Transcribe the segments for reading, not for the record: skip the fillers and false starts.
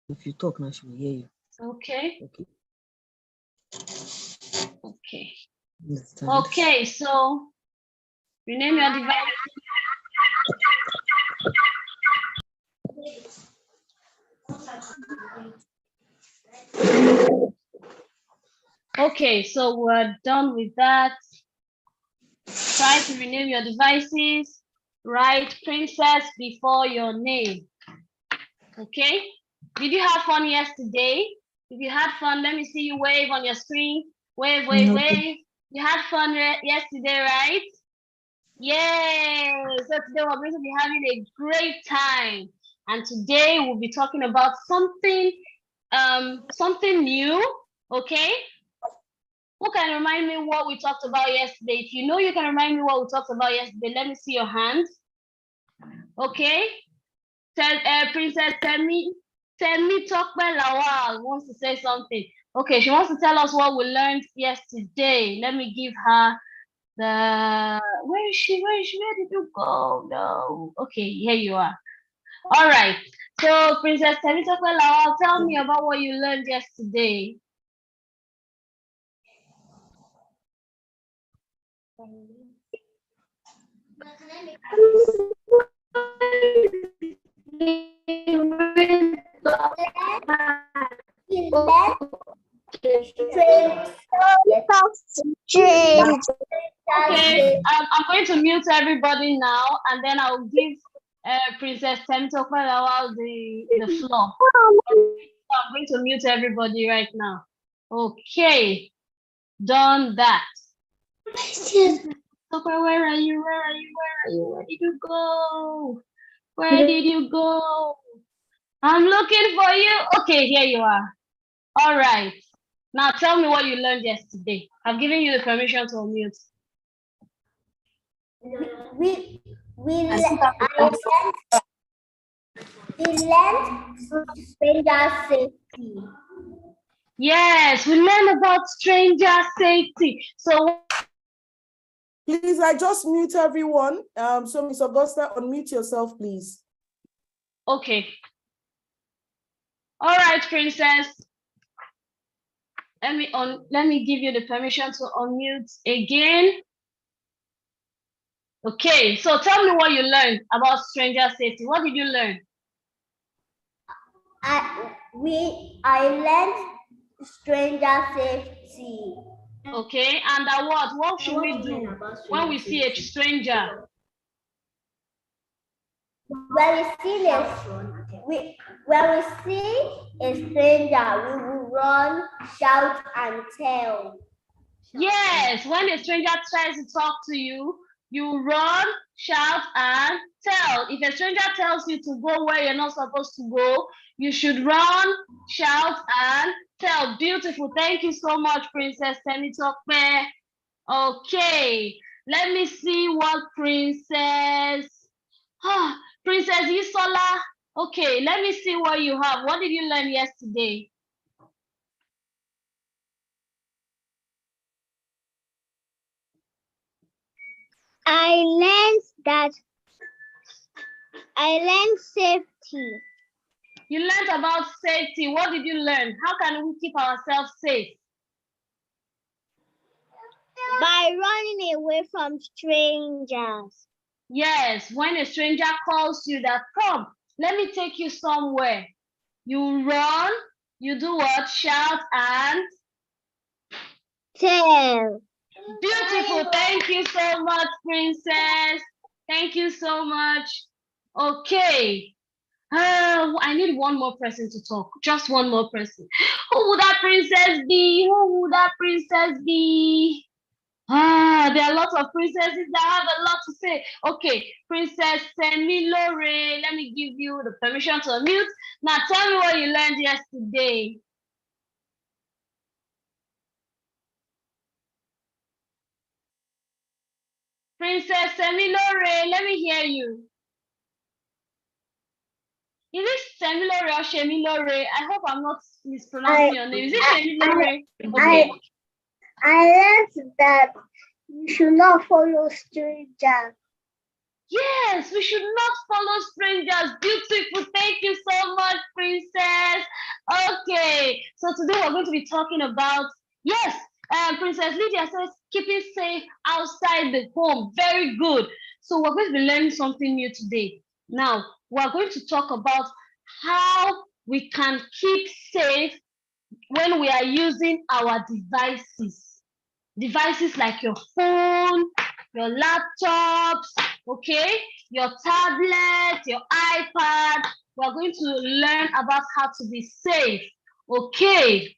If you talk now, she will hear you. Okay. Okay. Okay. Understand. Okay, so rename your device. Okay, so we're done with that. Try to rename your devices. Write princess before your name. Okay? Did you have fun yesterday? If you had fun, let me see you wave on your screen. Wave, wave, wave. You had fun yesterday, right? Yay! So today we're going to be having a great time. And today we'll be talking about something new, okay? Who can remind me what we talked about yesterday? If you know you can remind me what we talked about yesterday, let me see your hand. Okay? Princess Temi Tokbe Lawal wants to say something. Okay, she wants to tell us what we learned yesterday. Let me give her the, where is she? Where did you go? No. Okay, here you are. All right. So Princess Temi Tokbe Lawal, tell me about what you learned yesterday. Okay, I'm going to mute everybody now, and then I'll give Princess Temito the floor. I'm going to mute everybody right now. Okay, done that. Where are you? Where are you? Where are you? Where did you go? Where did you go? I'm looking for you. Okay, here you are. All right. Now tell me what you learned yesterday. I've given you the permission to unmute. We learned stranger safety. Yes, we learned about stranger safety. So please, I just mute everyone. So Ms. Augusta, unmute yourself, please. okay. All right, Princess. Let me give you the permission to unmute again. Okay, so tell me what you learned about stranger safety. What did you learn? I learned stranger safety. Okay, and what should we do when we see a stranger? When we see a stranger, we will run, shout, and tell. Yes, when a stranger tries to talk to you, you run, shout, and tell. If a stranger tells you to go where you're not supposed to go, you should run, shout, and tell. Beautiful. Thank you so much, Princess Temitokpe. Okay, let me see what Princess Isola. Okay, let me see what you have. What did you learn yesterday? I learned safety. You learned about safety. What did you learn? How can we keep ourselves safe? By running away from strangers. Yes, when a stranger calls you that, come, let me take you somewhere. You run, you do what? Shout and tell. Beautiful. Thank you so much, Princess. Thank you so much. Okay. I need one more person to talk. Just one more person. Who would that princess be? Who would that princess be? There are lots of princesses that have a lot to say. Okay, Princess Semilore, let me give you the permission to unmute. Now tell me what you learned yesterday. Princess Semilore, let me hear you. Is it Semilore or Shemilore? I hope I'm not mispronouncing your name. Is it Shemilore? Okay. I learned that you should not follow strangers. Yes, we should not follow strangers. Beautiful. Thank you so much, Princess. today we're going to be talking about, yes, Princess Lydia says keeping safe outside the home. Very good. So we're going to be learning something new today. Now, we're going to talk about how we can keep safe when we are using our devices. Devices like your phone, your laptops, okay, your tablet, your iPad. We're going to learn about how to be safe, okay?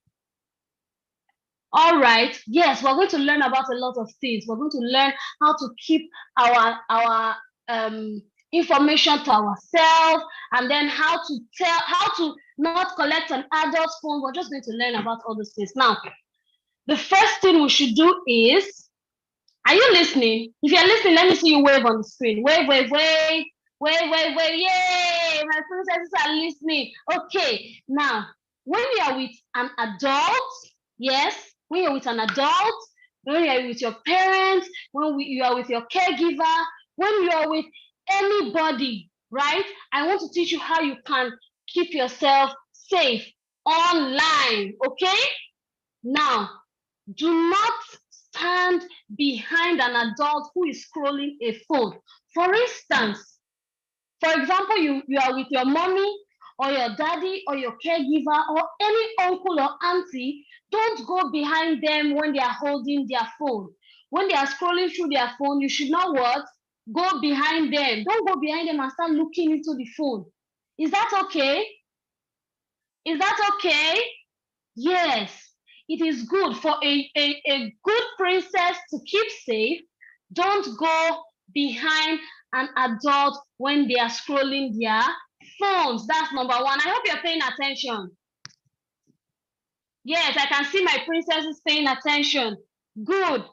All right, yes, we're going to learn about a lot of things. We're going to learn how to keep our information to ourselves, and then how to not collect an adult's phone. We're just going to learn about all those things. Now, the first thing we should do is, are you listening? If you're listening, let me see you wave on the screen. Wave, wave, wave, wave, wave, wave. Yay! My princesses are listening. Okay, now, when you are with an adult, yes, when you're with an adult, when you are with your parents, when you are with your caregiver, when you are with anybody, right? I want to teach you how you can keep yourself safe online, okay? Now, do not stand behind an adult who is scrolling a phone. For instance, for example, you are with your mommy or your daddy or your caregiver or any uncle or auntie. Don't go behind them when they are holding their phone. When they are scrolling through their phone, you should not what? Go behind them. Don't go behind them and start looking into the phone. Is that okay? Is that okay? Yes. It is good for a good princess to keep safe. Don't go behind an adult when they are scrolling their phones. That's number one. I hope you're paying attention. Yes, I can see my princesses paying attention. Good.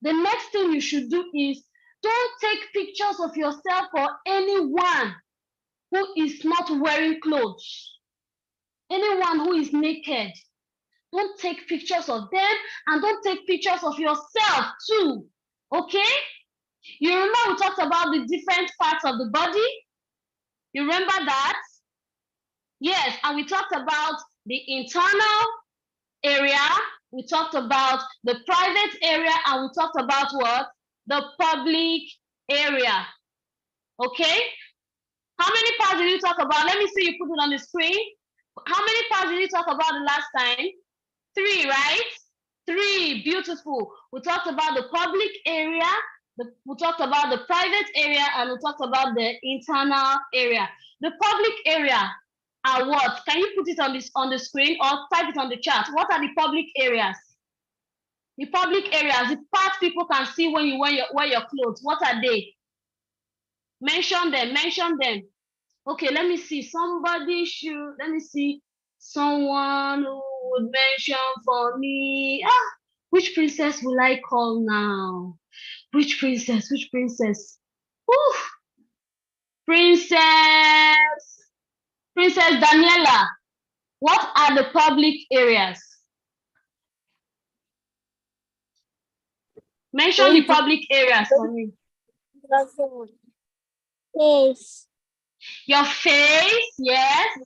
The next thing you should do is, don't take pictures of yourself or anyone who is not wearing clothes. Anyone who is naked. Don't take pictures of them, and don't take pictures of yourself too, okay? You remember we talked about the different parts of the body? You remember that? Yes, and we talked about the internal area, we talked about the private area, and we talked about what? The public area, okay? How many parts did you talk about? Let me see you put it on the screen. How many parts did you talk about the last time? 3, right? 3, beautiful. We talked about the public area, we talked about the private area, and we talked about the internal area. The public area are what? Can you put it on the screen or type it on the chat? What are the public areas? The public areas, the parts people can see when you wear your clothes. What are they? Mention them, mention them. Okay, let me see. Let me see. Someone who would mention for me. Which princess will I call now? Which princess? Which princess? Ooh, Princess Daniela. What are the public areas? Mention the public areas for me. Face. Your face, yes.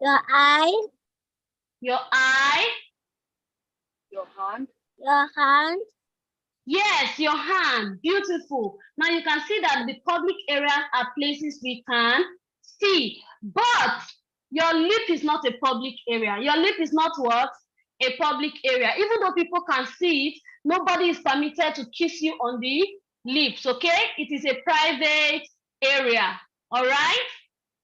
Your eye. Your eye. Your hand. Your hand. Yes, your hand. Beautiful. Now you can see that the public areas are places we can see. But your lip is not a public area. Your lip is not what? A public area. Even though people can see it, nobody is permitted to kiss you on the lips, okay? It is a private area, all right?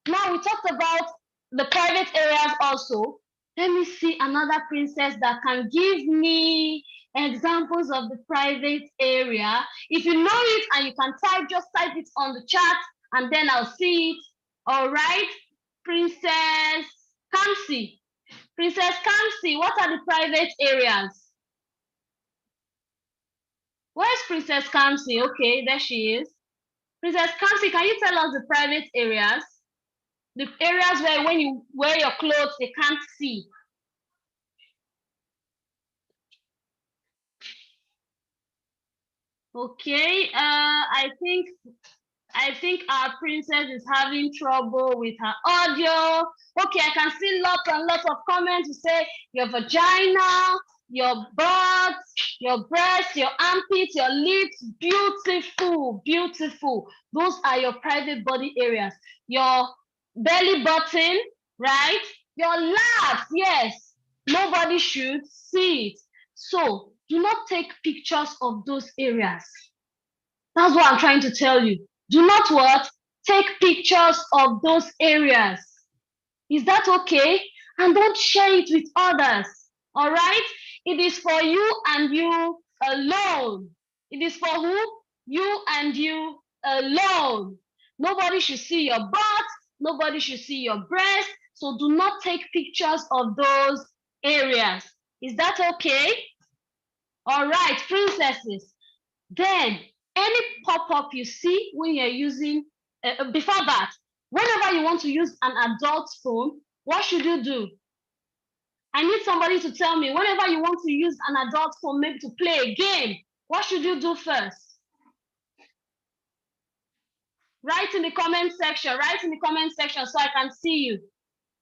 Now we talked about the private areas also. Let me see another princess that can give me examples of the private area. If you know it and you can type, just type it on the chat and then I'll see it. All right, Princess Kamsi. Princess Kamsi, what are the private areas? Where's Princess Kamsi? Okay, there she is. Princess Kamsi, can you tell us the private areas? The areas where when you wear your clothes, they can't see. Okay, I think I think our princess is having trouble with her audio. Okay, I can see lots and lots of comments to say your vagina, your butt, your breast, your armpits, your lips, beautiful, beautiful. Those are your private body areas. Your belly button, right? Your lap, yes. Nobody should see it. So do not take pictures of those areas. That's what I'm trying to tell you. Do not what? Take pictures of those areas. Is that okay? And don't share it with others. All right? It is for you and you alone. It is for who? You and you alone. Nobody should see your butt. Nobody should see your breast. So do not take pictures of those areas. Is that okay? All right, princesses. Then any pop-up you see when you're using, before that, whenever you want to use an adult phone, what should you do? I need somebody to tell me, whenever you want to use an adult phone, maybe to play a game, what should you do first? Write in the comment section, so I can see you.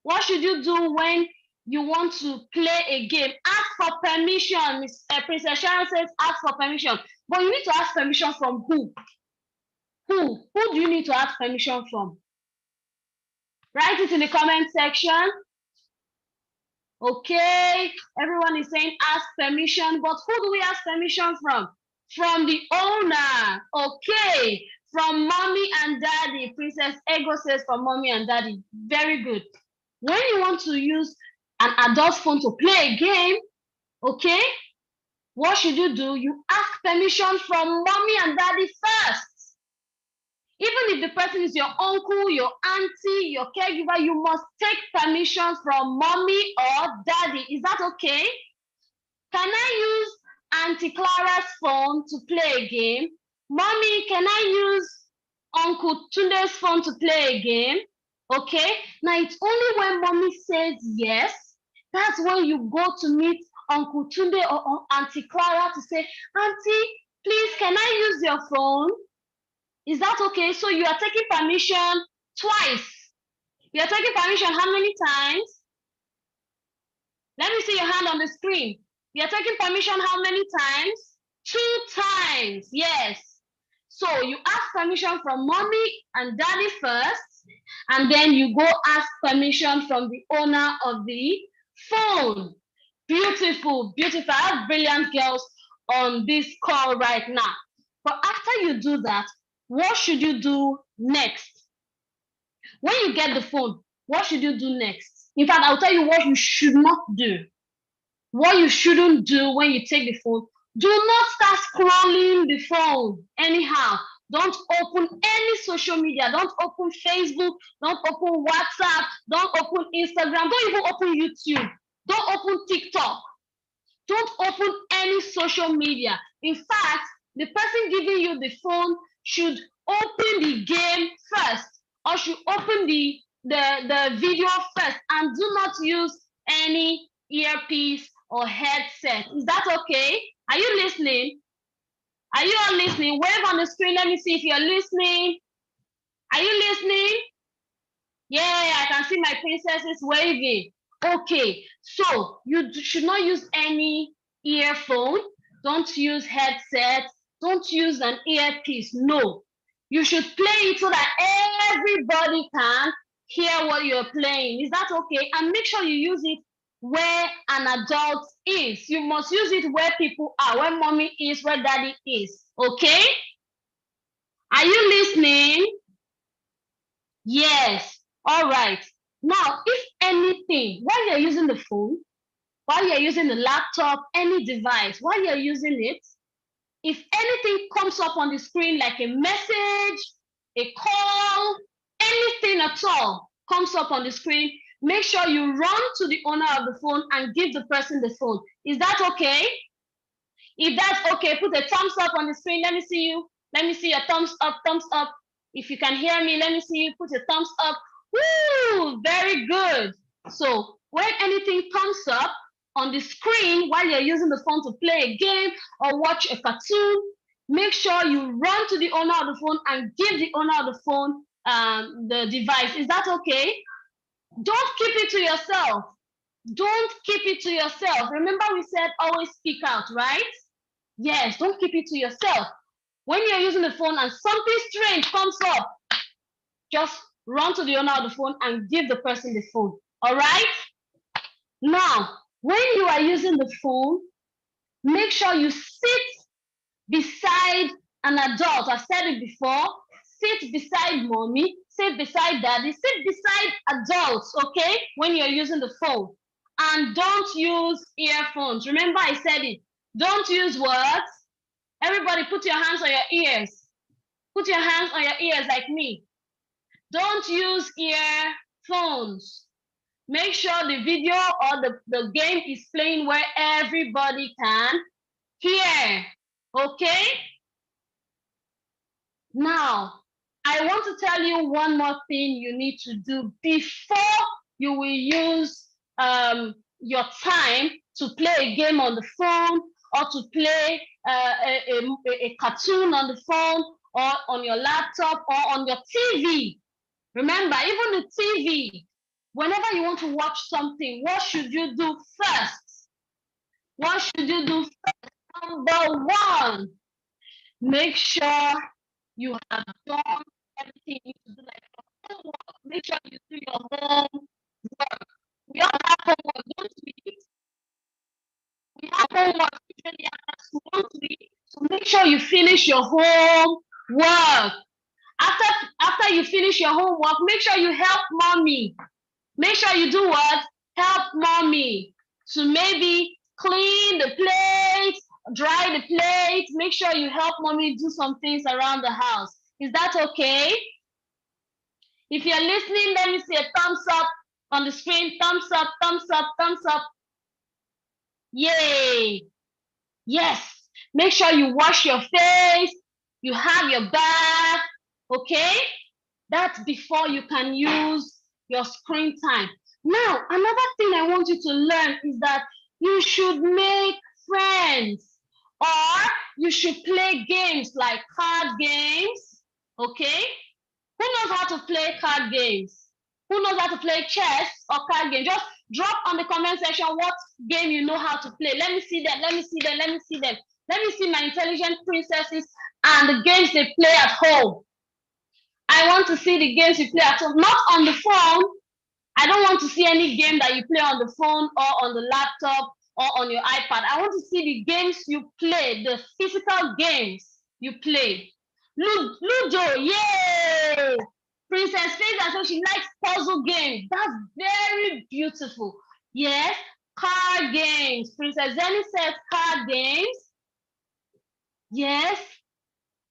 What should you do when you want to play a game? Ask for permission. Princess Sharon says ask for permission. But you need to ask permission from who? Who do you need to ask permission from? Write it in the comment section. Okay, everyone is saying ask permission, but who do we ask permission from? From the owner. Okay, from mommy and daddy. Princess Ego says from mommy and daddy. Very good. When you want to use an adult phone to play a game, okay, what should you do? You ask permission from mommy and daddy first. Even if the person is your uncle, your auntie, your caregiver, you must take permission from mommy or daddy. Is that okay? Can I use Auntie Clara's phone to play a game? Mommy, can I use Uncle Tunde's phone to play a game? Okay, now it's only when mommy says yes, that's when you go to meet Uncle Tunde or Auntie Clara to say, Auntie, please, can I use your phone? Is that okay? So you are taking permission twice. You are taking permission how many times? Let me see your hand on the screen. You are taking permission how many times? 2 times, yes. So you ask permission from mommy and daddy first, and then you go ask permission from the owner of the phone. Beautiful, beautiful. I have brilliant girls on this call right now. But after you do that, what should you do next? When you get the phone, what should you do next? In fact, I'll tell you what you should not do. What you shouldn't do when you take the phone. Do not start scrolling the phone anyhow. Don't open any social media. Don't open Facebook. Don't open WhatsApp. Don't open Instagram. Don't even open YouTube. Don't open TikTok. Don't open any social media. In fact, the person giving you the phone should open the game first, or should open the video first, and do not use any earpiece or headset. Is that okay? Are you listening? Are you all listening? Wave on the screen. Let me see if you're listening. Are you listening? Yeah, I can see my princesses waving. Okay, so you should not use any earphone. Don't use headset. Don't use an earpiece. No, you should play it so that everybody can hear what you're playing. Is that okay? And make sure you use it where an adult is. You must use it where people are, where mommy is, where daddy is. Okay? Are you listening? Yes. All right. Now, if anything, while you're using the phone, while you're using the laptop, any device, while you're using it, if anything comes up on the screen like a message, a call, anything at all comes up on the screen, make sure you run to the owner of the phone and give the person the phone. Is that okay? If that's okay, put a thumbs up on the screen. Let me see you. Let me see your thumbs up, thumbs up. If you can hear me, let me see you. Put a thumbs up. Woo, very good. So when anything comes up on the screen while you're using the phone to play a game or watch a cartoon, make sure you run to the owner of the phone and give the owner of the phone the device. Is that okay? Don't keep it to yourself. Don't keep it to yourself. Remember we said always speak out, right? Yes, don't keep it to yourself. When you're using the phone and something strange comes up, just run to the owner of the phone and give the person the phone. All right? Now, when you are using the phone, make sure you sit beside an adult. I've said it before. Sit beside mommy, sit beside daddy, sit beside adults, okay? When you're using the phone. And don't use earphones. Remember I said it. Don't use words. Everybody put your hands on your ears. Put your hands on your ears like me. Don't use earphones. Make sure the video or the game is playing where everybody can hear. Okay? Now, I want to tell you one more thing you need to do before you will use your time to play a game on the phone or to play a cartoon on the phone or on your laptop or on your TV. Remember, even the TV, whenever you want to watch something, what should you do first? What should you do first? Number one, make sure you have done everything you need to do, like your homework. Make sure you do your homework. We all have homework, don't we? We have homework usually after school, don't we? So make sure you finish your homework. After you finish your homework, make sure you help mommy. Make sure you do what? Help mommy. So maybe clean the plates, dry the plates. Make sure you help mommy do some things around the house. Is that okay? If you're listening, let me see a thumbs up on the screen. Thumbs up, thumbs up, thumbs up. Yay. Yes. Make sure you wash your face. You have your bath. Okay? That's before you can use your screen time. Now, another thing I want you to learn is that you should make friends or you should play games like card games. Okay? Who knows how to play card games? Who knows how to play chess or card games? Just drop on the comment section what game you know how to play. Let me see them. Let me see them. Let me see them. Let me see my intelligent princesses and the games they play at home. I want to see the games you play at home, not on the phone. I don't want to see any game that you play on the phone or on the laptop or on your iPad. I want to see the games you play, the physical games you play. Ludo, yay! Princess Faith, so she likes puzzle games. That's very beautiful. Yes, card games. Princess Zenny says card games. Yes.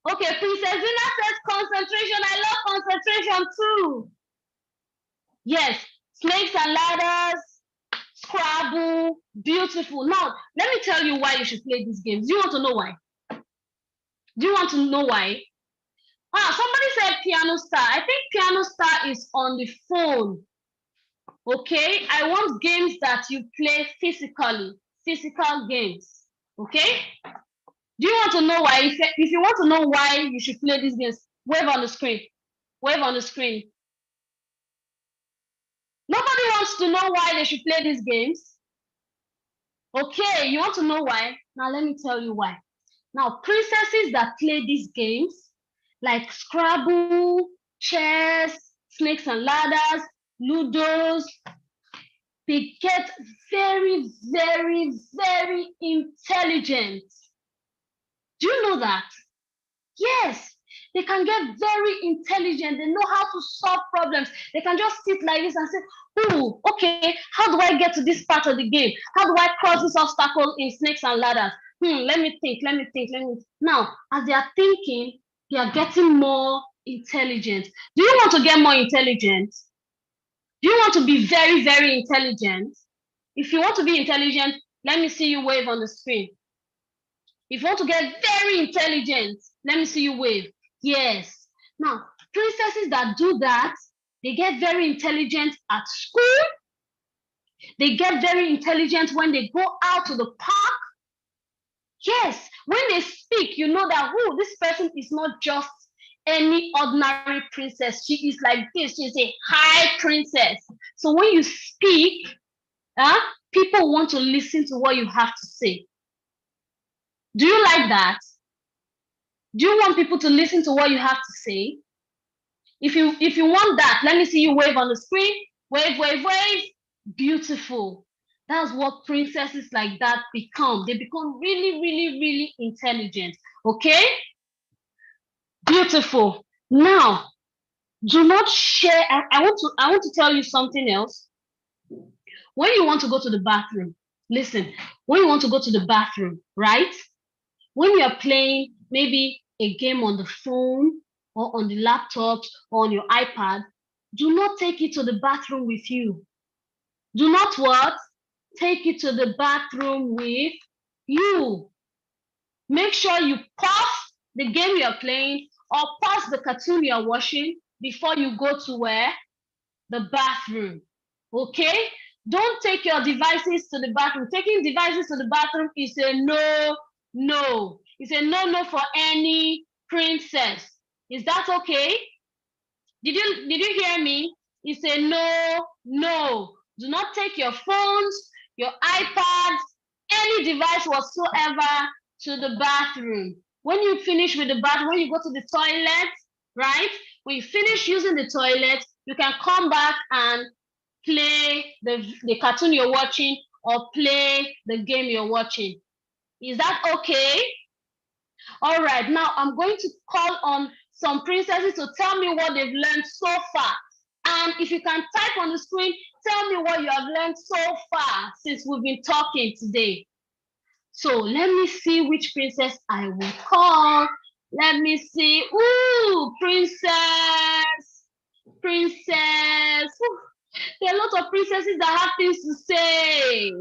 Okay, Princess Zina says concentration. I love concentration too. Yes, snakes and ladders, Scrabble, beautiful. Now, let me tell you why you should play these games. Do you want to know why? Do you want to know why? Somebody said Piano Star. I think Piano Star is on the phone. Okay, I want games that you play physically, physical games. Okay? Do you want to know why? If you want to know why you should play these games, wave on the screen. Wave on the screen. Nobody wants to know why they should play these games. Okay, you want to know why? Now let me tell you why. Now, princesses that play these games, like Scrabble, chess, snakes and ladders, Ludos, they get very, very, very intelligent. Do you know that? Yes, they can get very intelligent. They know how to solve problems. They can just sit like this and say, oh, okay, how do I get to this part of the game? How do I cross this obstacle in snakes and ladders? Let me think. Now, as they are thinking, they are getting more intelligent. Do you want to get more intelligent? Do you want to be very, very intelligent? If you want to be intelligent, let me see you wave on the screen. If you want to get very intelligent, let me see you wave. Yes. Now, princesses that do that, they get very intelligent at school. They get very intelligent when they go out to the park. Yes, when they speak, you know that this person is not just any ordinary princess. She is like this. She's a high princess. So when you speak, people want to listen to what you have to say. Do you like that? Do you want people to listen to what you have to say? If you want that, let me see you wave on the screen. Wave, wave, wave. Beautiful. That's what princesses like that become. They become really, really, really intelligent. Okay? Beautiful. Now, do not share. I want to tell you something else. When you want to go to the bathroom, listen, when you want to go to the bathroom, right? When you're playing maybe a game on the phone or on the laptop or on your iPad, do not take it to the bathroom with you. Do not what? Take it to the bathroom with you. Make sure you pause the game you're playing or pause the cartoon you're watching before you go to where? The bathroom. Okay? Don't take your devices to the bathroom. Taking devices to the bathroom is a no. It's a no for any princess. Is that okay? Did you hear me? It's a no. Do not take your phones, your iPads, any device whatsoever to the bathroom. When you finish with the bathroom, when you go to the toilet, right? When you finish using the toilet, you can come back and play the cartoon you're watching or play the game you're watching. Is that okay? All right, now I'm going to call on some princesses to tell me what they've learned so far. And if you can type on the screen, tell me what you have learned so far since we've been talking today. So let me see which princess I will call. Let me see. Ooh, princess. Ooh, there are a lot of princesses that have things to say.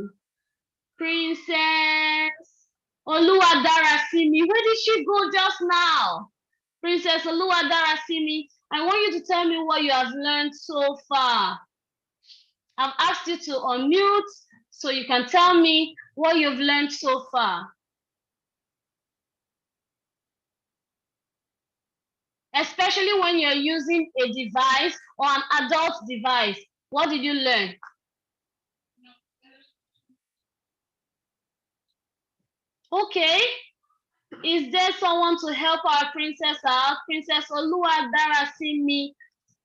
Princess Oluwadarasimi. Where did she go just now? Princess Oluwadarasimi, I want you to tell me what you have learned so far. I've asked you to unmute so you can tell me what you've learned so far. Especially when you're using a device or an adult device. What did you learn? Okay. Is there someone to help our princess out? Princess Oluwadarasimi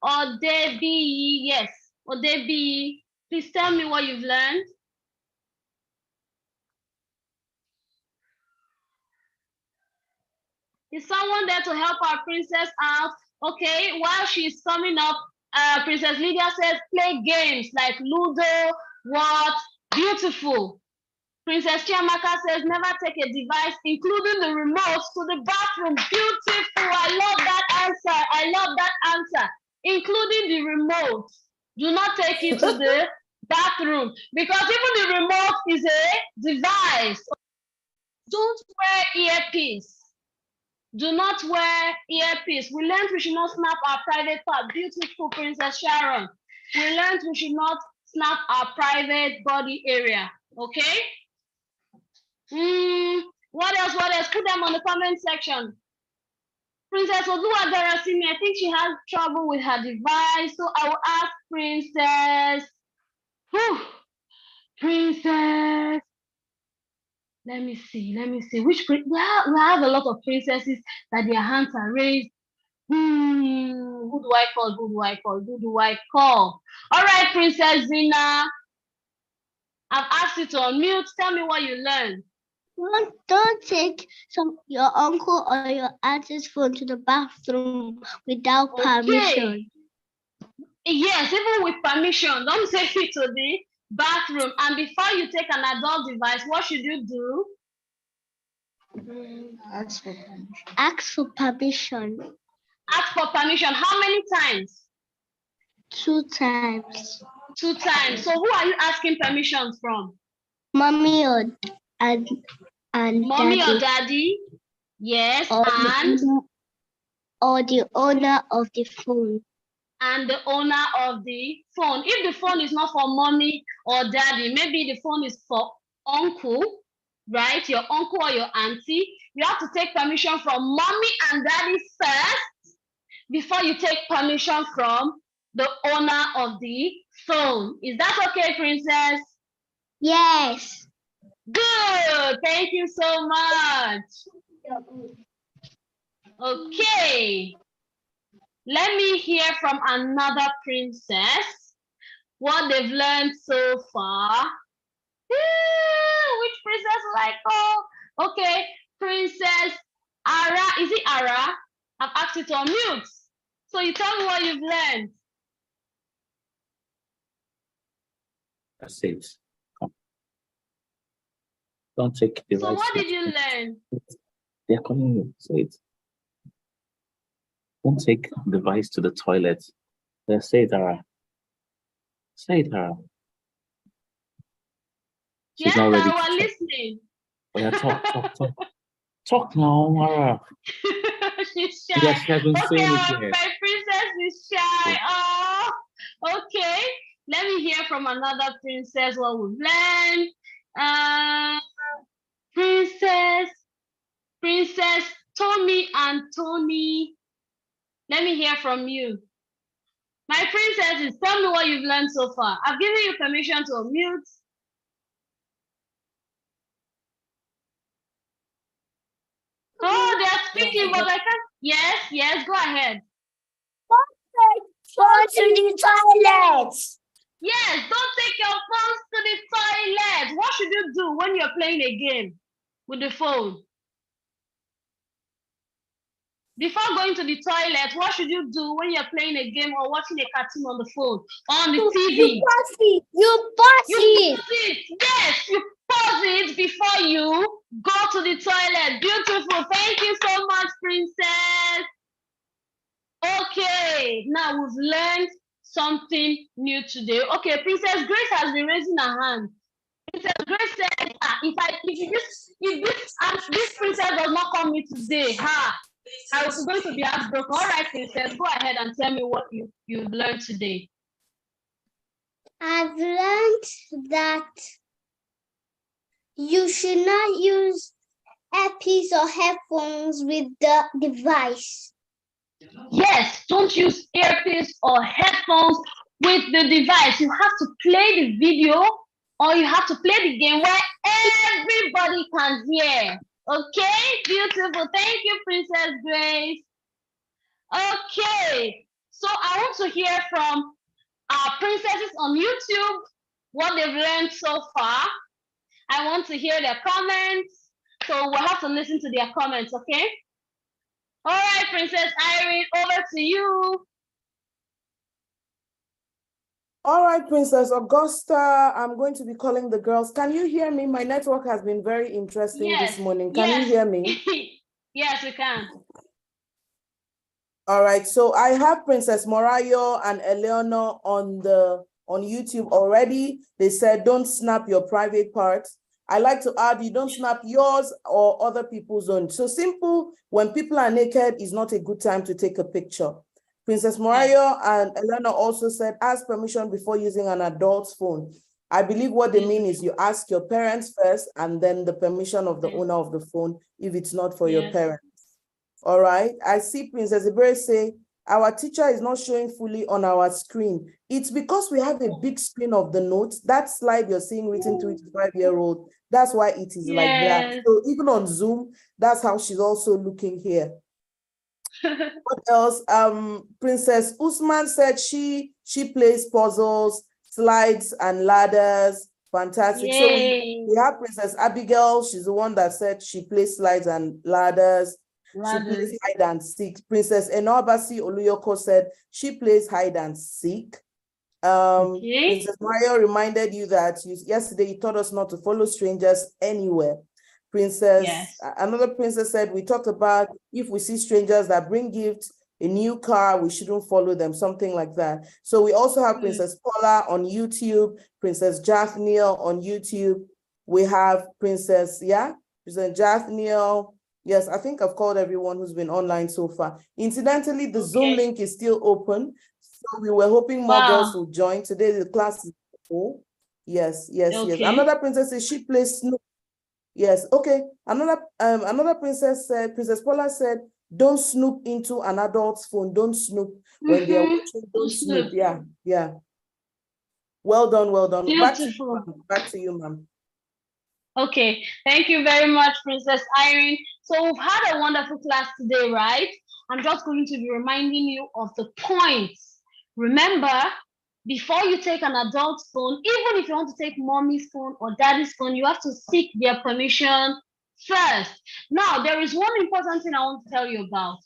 Odebi, yes. Odebi, please tell me what you've learned. Is someone there to help our princess out? Okay, while she's coming up, Princess Lydia says play games like Ludo, what? Beautiful. Princess Chiamaka says never take a device, including the remote, to the bathroom. Beautiful. I love that answer. Including the remote. Do not take it to the bathroom because even the remote is a device. Don't wear earpiece. Do not wear earpiece. We learned we should not snap our private part. Beautiful, Princess Sharon. We learned we should not snap our private body area. Okay? What else? Put them on the comment section. Princess Oluwadarasimi, I think she has trouble with her device. So I will ask Princess. Princess. Let me see. Which we have a lot of princesses that their hands are raised. Who do I call? All right, Princess Zina. I've asked you to unmute. Tell me what you learned. Don't take your uncle or your auntie's phone to the bathroom without permission. Yes, even with permission. Don't take it to the bathroom. And before you take an adult device, what should you do? Ask for permission. Ask for permission. How many times? 2 times. 2 times. So who are you asking permission from? Mommy and Mommy daddy. or daddy? Yes, or the owner of the phone. And the owner of the phone. If the phone is not for mommy or daddy, maybe the phone is for uncle, right? Your uncle or your auntie, you have to take permission from mommy and daddy first before you take permission from the owner of the phone. Is that okay, Princess? Yes. Good. Thank you so much. Okay. Let me hear from another princess what they've learned so far. Which princess will I call? Okay, Princess Ara. Is it Ara? I've asked you to unmute. So you tell me what you've learned. That's it. Come. Don't take the So what did you learn? They're calling you. Say it. Don't take the device to the toilet. Say it, Tara. Say it, Tara. She's Yes, not ready. Tara, we're listening. Oh, yeah, talk. Talk now, Tara. She's shy. Yes, she has been Okay, saying our it here. princess is shy. Oh, okay. Let me hear from another princess what we've learned. Princess Tommy and Tony. Let me hear from you. My princesses, tell me what you've learned so far. I've given you permission to unmute. Oh, they are speaking, but I can't. Yes, go ahead. Go to the toilet. Yes, don't take your phones to the toilet. What should you do when you're playing a game with the phone? Before going to the toilet, what should you do when you're playing a game or watching a cartoon on the phone or on the TV? You pause it. You pause it. Yes, you pause it before you go to the toilet. Beautiful. Thank you so much, Princess. Okay, now we've learned something new today. Okay, Princess Grace has been raising her hand. Princess Grace said, if this princess does not come in today, I was going to be heartbroken. All right, Princess, go ahead and tell me what you've learned today. I've learned that you should not use earpiece or headphones with the device. Yes, don't use earpiece or headphones with the device. You have to play the video or you have to play the game where everybody can hear. Okay, beautiful. Thank you, Princess Grace. Okay, so I want to hear from our princesses on YouTube what they've learned so far. I want to hear their comments. So we'll have to listen to their comments, okay? All right, Princess Irene, over to you. All right, Princess Augusta, I'm going to be calling the girls. Can you hear me? My network has been very interesting this morning. Can you hear me? Yes, we can. All right, so I have Princess Morayo and Eleanor on YouTube already. They said, don't snap your private parts. I like to add, you don't snap yours or other people's own. So simple, when people are naked is not a good time to take a picture. Princess Morayo and Eleanor also said, ask permission before using an adult's phone. I believe what they mean is you ask your parents first and then the permission of the owner of the phone if it's not for your parents. All right, I see Princess Ibere say, our teacher is not showing fully on our screen. It's because we have a big screen of the notes. That slide you're seeing written 3 to 5 year old, that's why it is like that. So even on Zoom, that's how she's also looking here. What else? Princess Usman said she plays puzzles, slides and ladders. Fantastic. Yay. So we have Princess Abigail. She's the one that said she plays slides and ladders. She plays hide and seek. Princess Enobasi Oluyoko said she plays hide and seek. Princess Mario reminded you that yesterday you taught us not to follow strangers anywhere. Another princess said, we talked about if we see strangers that bring gifts, a new car, we shouldn't follow them, something like that. So we also have Princess Paula on YouTube, Princess Jathniel on YouTube. We have Princess Jathniel. Yes, I think I've called everyone who's been online so far. Incidentally, the Zoom link is still open. So we were hoping more girls would join. Today the class is full. Yes. Another princess says she plays Snoop. Yes, okay. Another princess said, Princess Paula said, don't snoop into an adult's phone. Don't snoop when they're watching. Don't snoop. Yeah, yeah. Well done, well done. Beautiful. Back to you, ma'am. Okay, thank you very much, Princess Irene. So we've had a wonderful class today, right? I'm just going to be reminding you of the points. Remember, before you take an adult's phone, even if you want to take mommy's phone or daddy's phone, you have to seek their permission first. Now, there is one important thing I want to tell you about.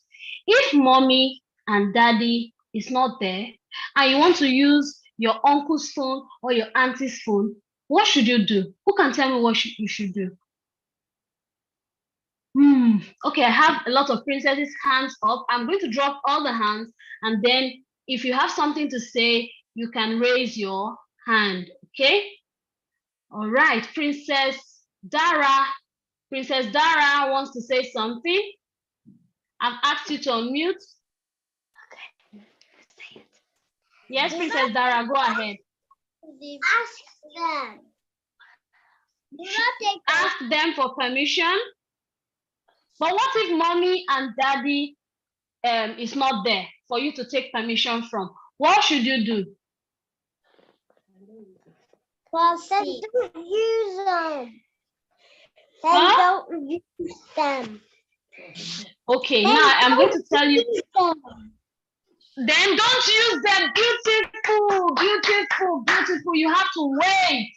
If mommy and daddy is not there, and you want to use your uncle's phone or your auntie's phone, what should you do? Who can tell me what you should do? Okay, I have a lot of princesses' hands up. I'm going to drop all the hands, and then if you have something to say, you can raise your hand, okay? All right, Princess Dara. Princess Dara wants to say something. I've asked you to unmute. Okay. Yes, Princess Dara, go ahead. Ask them. Do not take Ask them for permission. But what if mommy and daddy is not there for you to take permission from? What should you do? Well, then don't use them. Then Huh? don't use them. Okay, Then now I'm going to don't tell you. use them. Then don't use them. Beautiful, beautiful, beautiful. You have to wait.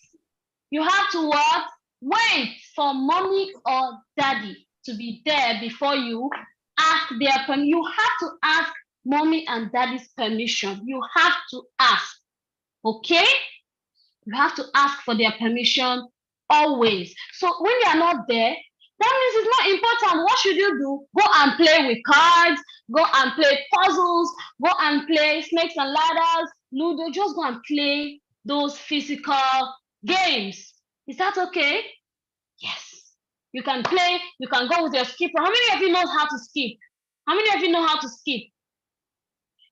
You have to what? Wait for mommy or daddy to be there before you ask their permission. You have to ask mommy and daddy's permission. You have to ask. Okay? You have to ask for their permission always. So when they are not there, that means it's not important. What should you do? Go and play with cards, go and play puzzles, go and play snakes and ladders, Ludo. Just go and play those physical games. Is that okay? Yes. You can play, you can go with your skipper. How many of you know how to skip? How many of you know how to skip?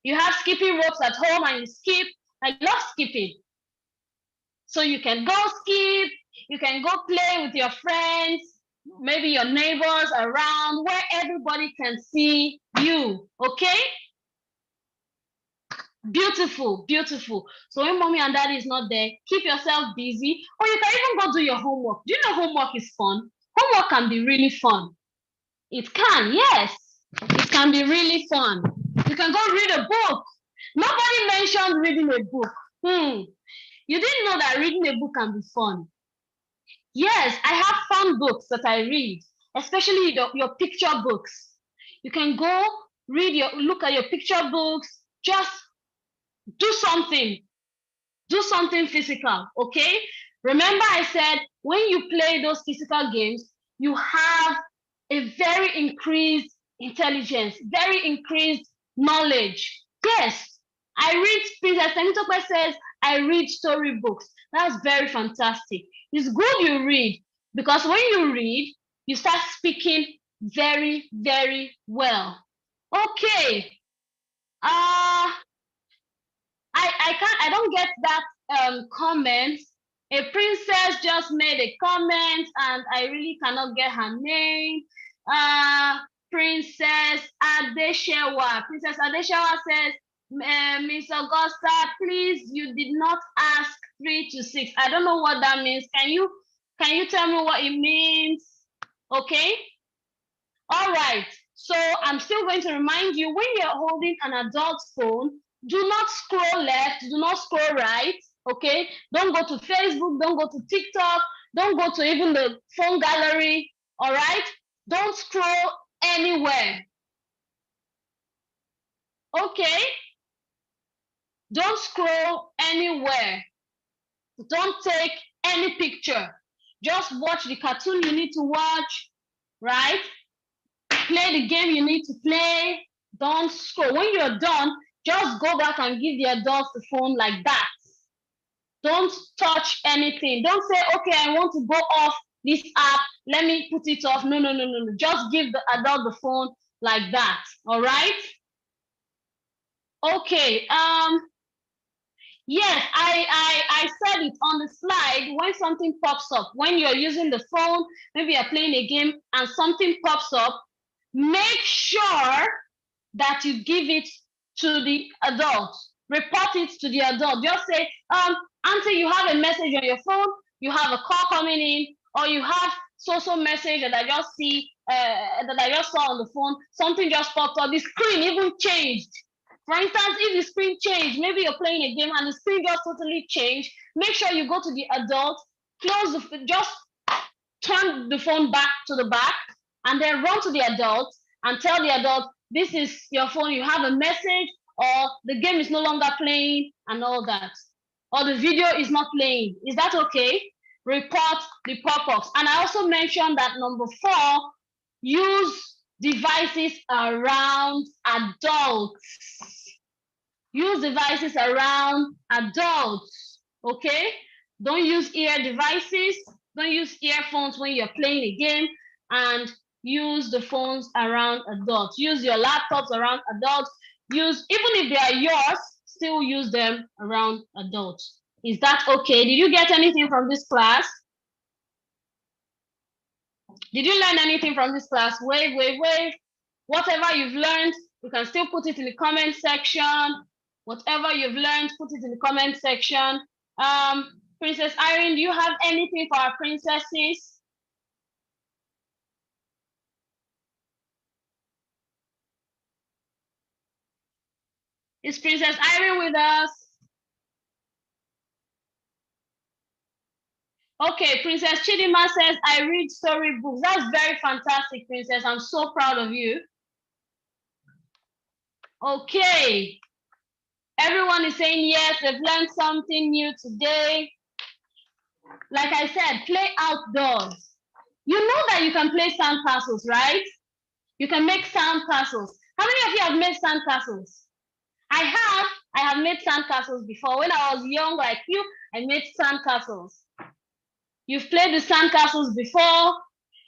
You have skipping ropes at home and you skip. I love skipping. So you can go skip, you can go play with your friends, maybe your neighbors around where everybody can see you, okay? Beautiful, beautiful. So when mommy and daddy is not there, keep yourself busy, or you can even go do your homework. Do you know homework is fun? Homework can be really fun. It can, yes. It can be really fun. You can go read a book. Nobody mentioned reading a book. You didn't know that reading a book can be fun. Yes, I have fun books that I read, especially your picture books. You can go look at your picture books, just do something physical, okay? Remember I said, when you play those physical games, you have a very increased intelligence, very increased knowledge. Yes, I read, Princess Temitope says, I read storybooks. That's very fantastic. It's good you read, because when you read, you start speaking very, very well. Okay. I don't get that comment. A princess just made a comment and I really cannot get her name. Princess Adeshewa. Princess Adeshewa says, Miss Augusta, please, you did not ask 3 to 6. I don't know what that means. Can you tell me what it means? Okay. All right. So I'm still going to remind you, when you're holding an adult's phone, do not scroll left, do not scroll right, okay? Don't go to Facebook, don't go to TikTok, don't go to even the phone gallery, all right? Don't scroll anywhere, okay? Don't scroll anywhere. Don't take any picture. Just watch the cartoon you need to watch, right? Play the game you need to play. Don't scroll. When you're done, just go back and give the adults the phone like that. Don't touch anything. Don't say, okay, I want to go off this app. Let me put it off. No. Just give the adult the phone like that. All right? Okay. Yes, I said it on the slide. When something pops up, when you're using the phone, maybe you're playing a game and something pops up, make sure that you give it to the adult. Report it to the adult. Just say, auntie, you have a message on your phone, you have a call coming in, or you have so message that I just see, that I just saw on the phone, something just popped up, the screen even changed. For instance, if the screen changed, maybe you're playing a game and the screen just totally changed, make sure you go to the adult, just turn the phone back to the back, and then run to the adult and tell the adult, this is your phone, you have a message, or the game is no longer playing, and all that. Or the video is not playing. Is that okay? Report the pop-ups. And I also mentioned that number 4, use devices around adults. Use devices around adults, okay? Don't use ear devices. Don't use earphones when you're playing a game, and use the phones around adults. Use your laptops around adults. Even if they are yours, still use them around adults. Is that okay? Did you get anything from this class? Did you learn anything from this class? Wave. Whatever you've learned, you can still put it in the comment section. Whatever you've learned, put it in the comment section. Princess Irene, do you have anything for our princesses? Is Princess Irene with us? Okay, Princess Chidima says, I read storybooks. That's very fantastic, Princess. I'm so proud of you. Okay. Everyone is saying yes, they've learned something new today. Like I said, play outdoors. You know that you can play sand castles, right? You can make sand castles. How many of you have made sand castles? I have made sand castles before. When I was young like you, I made sand castles. You've played the sand castles before.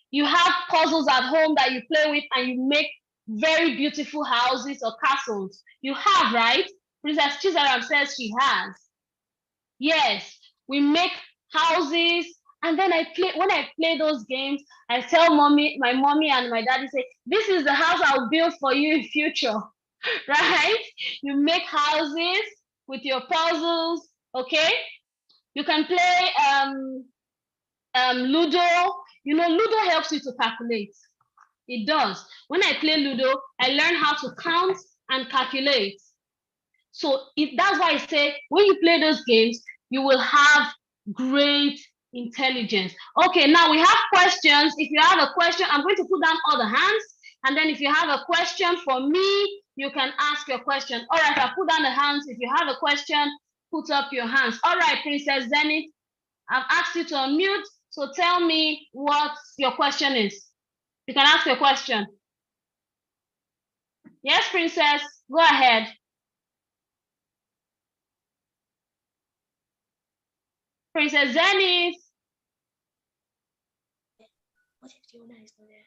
You have puzzles at home that you play with and you make very beautiful houses or castles. You have, right? Princess Chizaram says she has. Yes, we make houses, and then when I play those games, I tell my mommy and my daddy, say, this is the house I'll build for you in future, right? You make houses with your puzzles, okay? You can play Ludo. You know, Ludo helps you to calculate. It does. When I play Ludo, I learn how to count and calculate. So that's why I say, when you play those games, you will have great intelligence. Okay, now we have questions. If you have a question, I'm going to put down all the hands. And then if you have a question for me, you can ask your question. All right, I'll put down the hands. If you have a question, put up your hands. All right, Princess Zenith, I've asked you to unmute. So tell me what your question is. You can ask your question. Yes, Princess, go ahead. Princess Zenith. What if the owner is not there?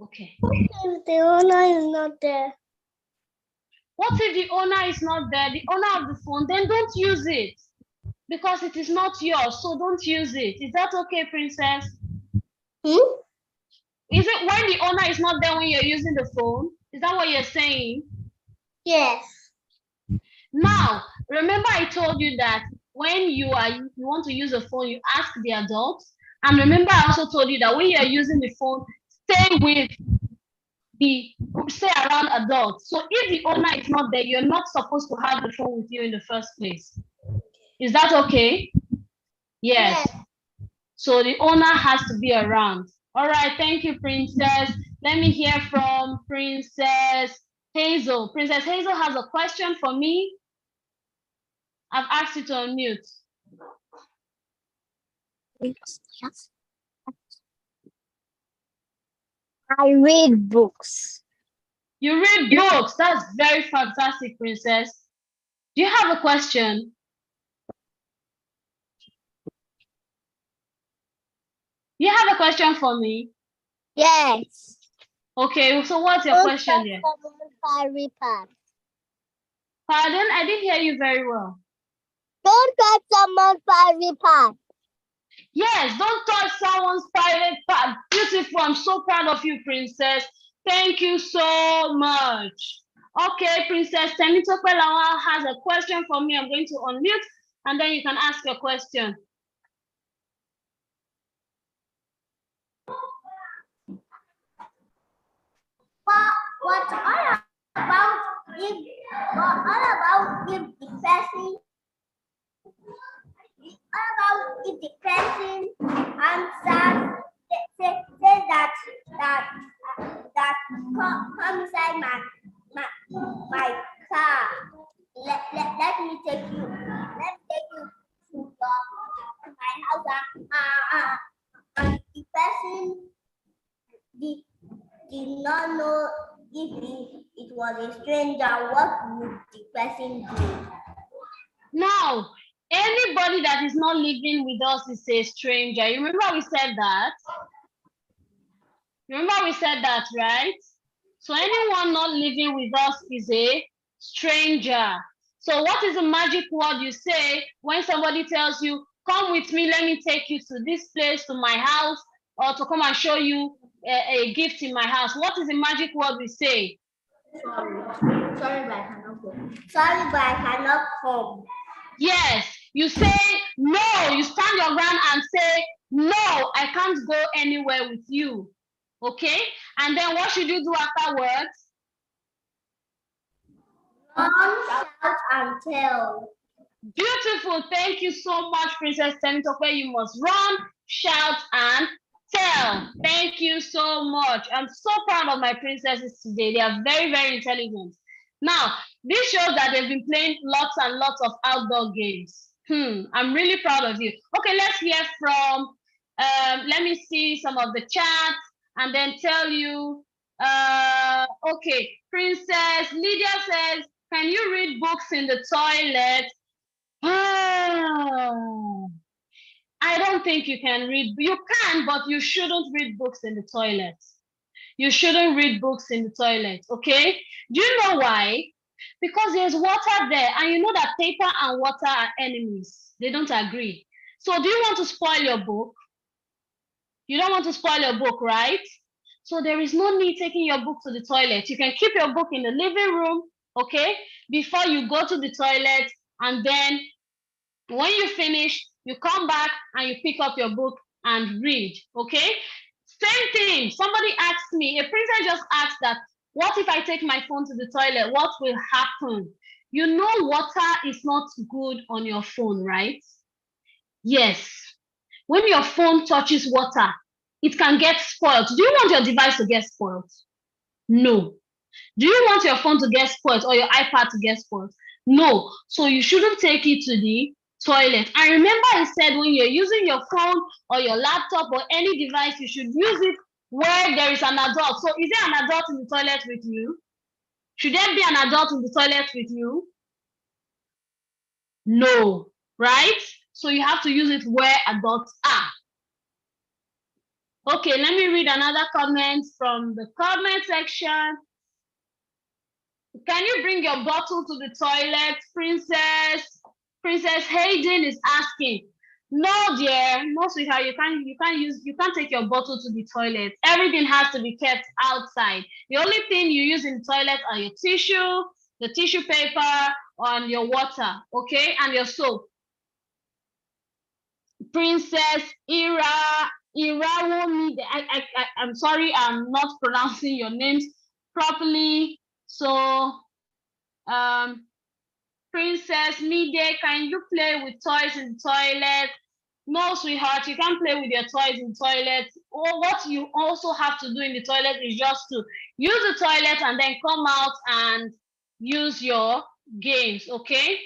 Okay. What if the owner is not there? What if the owner is not there, the owner of the phone? Then don't use it, because it is not yours, so don't use it. Is that okay, Princess? Is it when the owner is not there when you're using the phone? Is that what you're saying? Yes. Now, remember I told you that when you want to use a phone, you ask the adult. And remember I also told you that when you're using the phone, stay around adults. So if the owner is not there, you're not supposed to have the phone with you in the first place. Is that okay? Yes. So the owner has to be around. All right, thank you, Princess. Let me hear from Princess Hazel. Princess Hazel has a question for me. I've asked you to unmute. I read books. You read books. That's very fantastic, Princess. Do you have a question? You have a question for me? Yes. Okay, so what's your question there? Pardon? Pardon? I didn't hear you very well. Don't touch someone's private part. Yes, don't touch someone's private part. Beautiful. I'm so proud of you, Princess. Thank you so much. Okay, Princess Temitope Lawal has a question for me. I'm going to unmute and then you can ask your question. What all about if the person answers says that come inside my car. Let me take you to my house. And the person did not know if it was a stranger. What would the person do? Now, anybody that is not living with us is a stranger. You remember we said that? Remember we said that, right? So anyone not living with us is a stranger. So what is the magic word you say when somebody tells you, come with me, let me take you to this place, to my house, or to come and show you a gift in my house? What is the magic word we say? Sorry, but I cannot come. Sorry, but I cannot come. Yes, you say no, you stand your ground and say, no, I can't go anywhere with you. Okay? And then what should you do afterwards? Run, shout, and tell. Beautiful. Thank you so much, Princess Temitope. You must run, shout, and tell. Thank you so much. I'm so proud of my princesses today. They are very, very intelligent. Now, this shows that they've been playing lots and lots of outdoor games. I'm really proud of you. Okay, let's hear from, let me see some of the chats and then tell you. Okay, Princess Lydia says, can you read books in the toilet? I don't think you can read. You can, but you shouldn't read books in the toilet. You shouldn't read books in the toilet, okay? Do you know why? Because there's water there, and you know that paper and water are enemies. They don't agree. So do you want to spoil your book? You don't want to spoil your book, right? So there is no need taking your book to the toilet. You can keep your book in the living room, okay? Before you go to the toilet, and then when you finish, you come back and you pick up your book and read, okay? Same thing. Somebody asked me, a princess just asked that, what if I take my phone to the toilet? What will happen? You know water is not good on your phone, right? Yes. When your phone touches water, it can get spoiled. Do you want your device to get spoiled? No. Do you want your phone to get spoiled or your iPad to get spoiled? No. So you shouldn't take it to the toilet. And remember I said when you're using your phone or your laptop or any device, you should use it where there is an adult. So is there an adult in the toilet with you? Should there be an adult in the toilet with you? No, right? So you have to use it where adults are. Okay, let me read another comment from the comment section. Can you bring your bottle to the toilet, Princess? Princess Hayden is asking. No, dear, no, sweetheart. You can't take your bottle to the toilet. Everything has to be kept outside. The only thing you use in the toilet are your tissue, the tissue paper, and your water, okay, and your soap. Princess Irawomi, I'm sorry, I'm not pronouncing your names properly. So, Princess Mide, can you play with toys in the toilet? No, sweetheart, you can't play with your toys in the toilet. Or what you also have to do in the toilet is just to use the toilet and then come out and use your games, okay?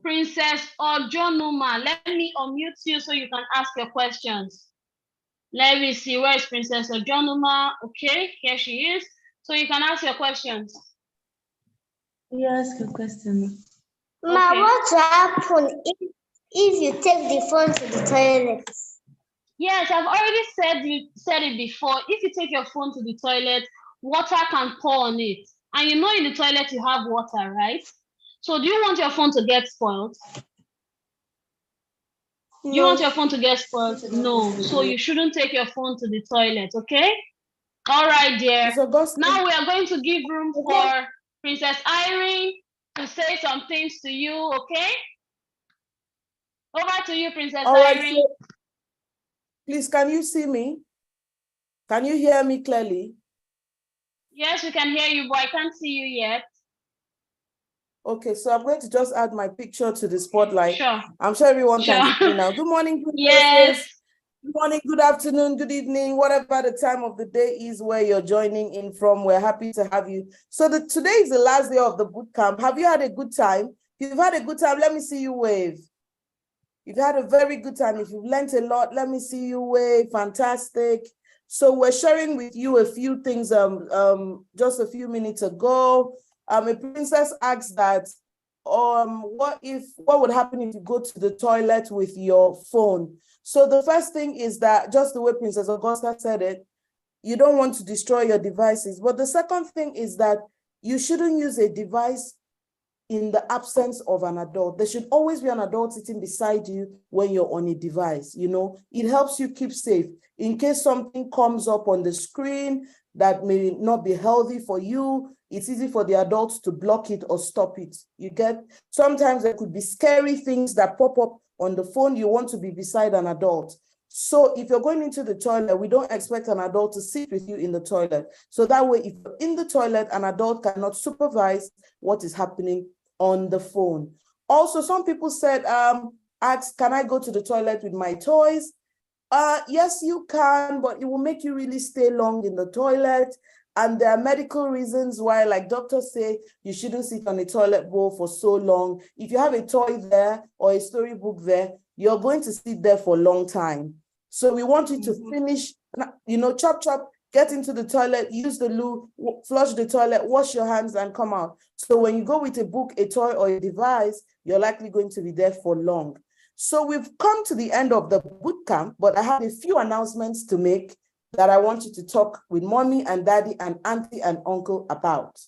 Princess Ojonuma, let me unmute you so you can ask your questions. Let me see, where is Princess Ojonuma? Okay, here she is. So you can ask your questions. You ask a question. Ma, Okay. what happens if you take the phone to the toilet? Yes, I've already said it before. If you take your phone to the toilet, water can pour on it. And you know in the toilet you have water, right? So do you want your phone to get spoiled? You want your phone to get spoiled? No. So you shouldn't take your phone to the toilet, okay? All right, dear. Miss Augustine. Now we are going to give room for Princess Irene to say some things to you, okay? Over to you, Princess All right, Irene. so please, can you see me? Can you hear me clearly? Yes, we can hear you, but I can't see you yet. Okay, so I'm going to just add my picture to the spotlight. Sure. I'm sure everyone can Sure. see me now. Good morning, princesses. Yes. Good morning, good afternoon, good evening, whatever the time of the day is where you're joining in from. We're happy to have you. So today is the last day of the boot camp. Have you had a good time? If you've had a good time, let me see you wave. You've had a very good time. If you've learned a lot, let me see you wave. Fantastic. So we're sharing with you a few things just a few minutes ago. A princess asked that what would happen if you go to the toilet with your phone? So the first thing is that, just the way Princess Augusta said it, you don't want to destroy your devices. But the second thing is that you shouldn't use a device in the absence of an adult. There should always be an adult sitting beside you when you're on a device. You know, it helps you keep safe. In case something comes up on the screen that may not be healthy for you, it's easy for the adults to block it or stop it. You get? Sometimes there could be scary things that pop up on the phone. You want to be beside an adult. So if you're going into the toilet, we don't expect an adult to sit with you in the toilet. So that way, if you're in the toilet, an adult cannot supervise what is happening on the phone. Also, some people said, asked, can I go to the toilet with my toys? Yes, you can, but it will make you really stay long in the toilet. And there are medical reasons why, like doctors say, you shouldn't sit on a toilet bowl for so long. If you have a toy there or a storybook there, you're going to sit there for a long time. So we want you to finish, chop, get into the toilet, use the loo, flush the toilet, wash your hands and come out. So when you go with a book, a toy or a device, you're likely going to be there for long. So we've come to the end of the boot camp, but I have a few announcements to make that I want you to talk with mommy and daddy and auntie and uncle about.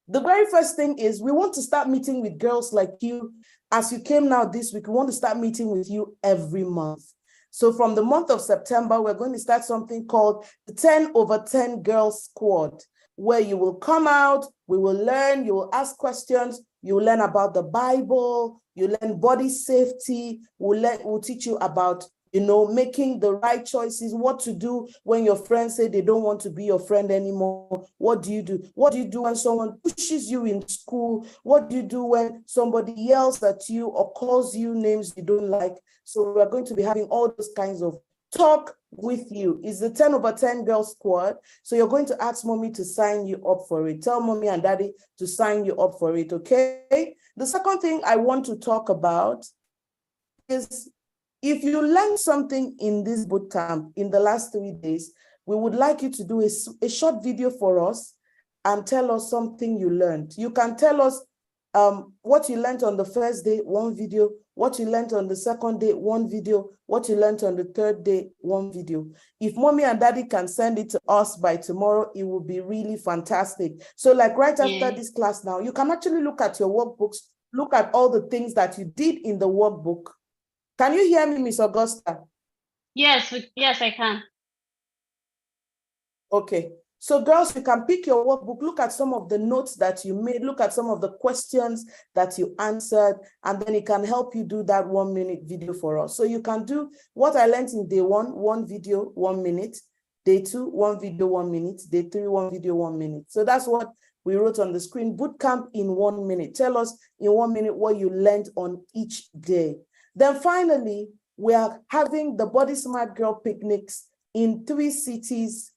The very first thing is we want to start meeting with girls like you. As you came now this week, we want to start meeting with you every month. So from the month of September, we're going to start something called the 10/10 Girls Squad, where you will come out, we will learn, you will ask questions, you will learn about the Bible, you learn body safety, we'll teach you about making the right choices, what to do when your friends say they don't want to be your friend anymore. What do you do? What do you do when someone pushes you in school? What do you do when somebody yells at you or calls you names you don't like? So we're going to be having all those kinds of talk with you. It's the 10/10 Girls Squad. So you're going to ask mommy to sign you up for it. Tell mommy and daddy to sign you up for it, okay? The second thing I want to talk about is, if you learned something in this boot camp in the last 3 days, we would like you to do a short video for us and tell us something you learned. You can tell us what you learned on the first day, one video, what you learned on the second day, one video, what you learned on the third day, one video. If mommy and daddy can send it to us by tomorrow, it will be really fantastic. So like right after this class now, you can actually look at your workbooks, look at all the things that you did in the workbook. Can you hear me, Miss Augusta? Yes, I can. Okay. So girls, you can pick your workbook, look at some of the notes that you made, look at some of the questions that you answered, and then it can help you do that 1 minute video for us. So you can do what I learned in day 1, 1 video, 1 minute. Day 2, 1 video, 1 minute. Day 3, 1 video, 1 minute. So that's what we wrote on the screen. Bootcamp in 1 minute. Tell us in 1 minute what you learned on each day. Then finally, we are having the Body Smart Girl picnics in 3 cities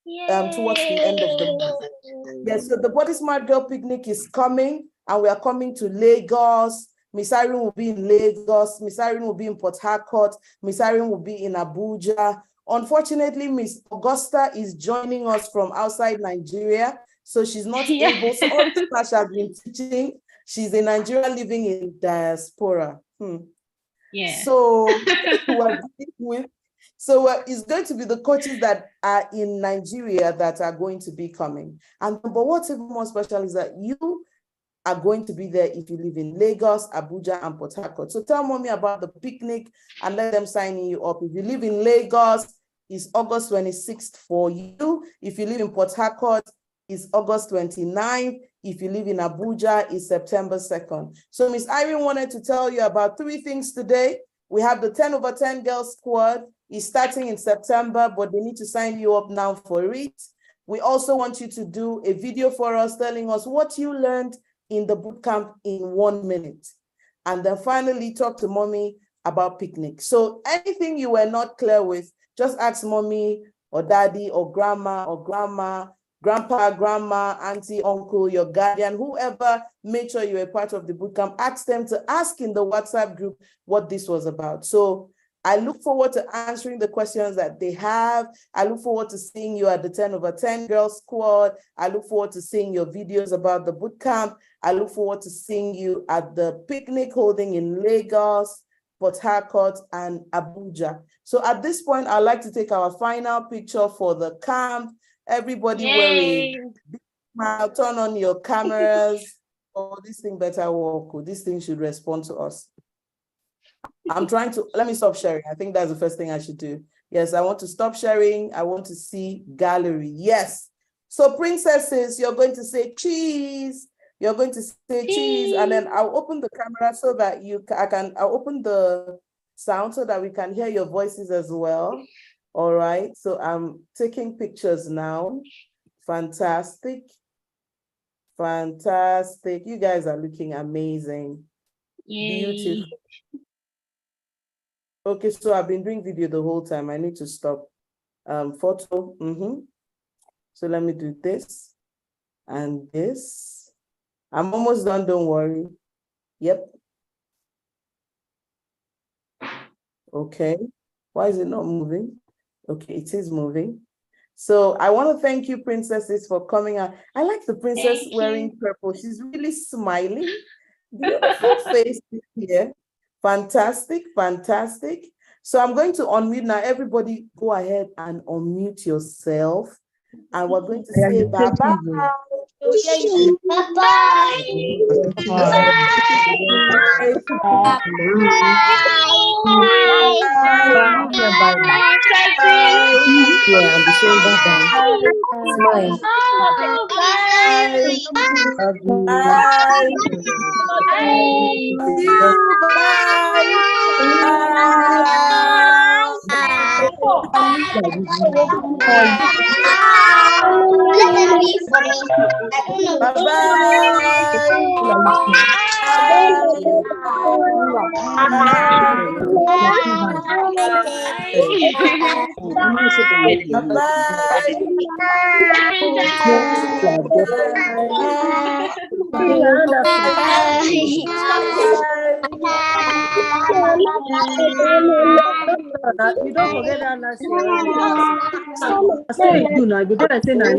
towards the end of the month. Yes, so the Body Smart Girl picnic is coming, and we are coming to Lagos. Miss Irene will be in Lagos. Miss Irene will be in Port Harcourt. Miss Irene will be in Abuja. Unfortunately, Miss Augusta is joining us from outside Nigeria, so she's not able. So all this class has been teaching. She's in Nigeria living in diaspora. So it's going to be the coaches that are in Nigeria that are going to be coming. But what's even more special is that you are going to be there if you live in Lagos, Abuja, and Port Harcourt. So tell mommy about the picnic and let them sign you up. If you live in Lagos, it's August 26th for you. If you live in Port Harcourt, it's August 29th. If you live in Abuja, it's September 2nd. So Miss Irene wanted to tell you about 3 things today. We have the 10 over 10 girls squad. It's starting in September, but they need to sign you up now for it. We also want you to do a video for us telling us what you learned in the bootcamp in 1 minute. And then finally, talk to mommy about picnic. So anything you were not clear with, just ask mommy or daddy or grandma, grandpa, grandma, auntie, uncle, your guardian, whoever made sure you were part of the bootcamp. Ask them to ask in the WhatsApp group what this was about. So I look forward to answering the questions that they have. I look forward to seeing you at the 10 over 10 girls squad. I look forward to seeing your videos about the bootcamp. I look forward to seeing you at the picnic holding in Lagos, Port Harcourt, and Abuja. So at this point, I'd like to take our final picture for the camp. Everybody wear a big smile, turn on your cameras. Oh, this thing better work. This thing should respond to us. I'm trying to, let me stop sharing. I think that's the first thing I should do. Yes, I want to stop sharing. I want to see gallery. Yes. So princesses, you're going to say cheese. You're going to say cheese, and then I'll open the camera so that I'll open the sound so that we can hear your voices as well. All right, so I'm taking pictures now. Fantastic. Fantastic. You guys are looking amazing. Yay. Beautiful. Okay, so I've been doing video the whole time. I need to stop. Photo. So let me do this and this. I'm almost done, don't worry. Yep. Okay. Why is it not moving? Okay, it is moving. So I want to thank you, princesses, for coming out. I like the princess wearing purple. She's really smiling. Beautiful face here. Fantastic, fantastic. So I'm going to unmute now. Everybody go ahead and unmute yourself. And we're going to say bye-bye. Yeah, I'm saying bye-bye. Smile. Bye. Bye. See you. Bye. You don't forget that last year. I say you do now. You better say that.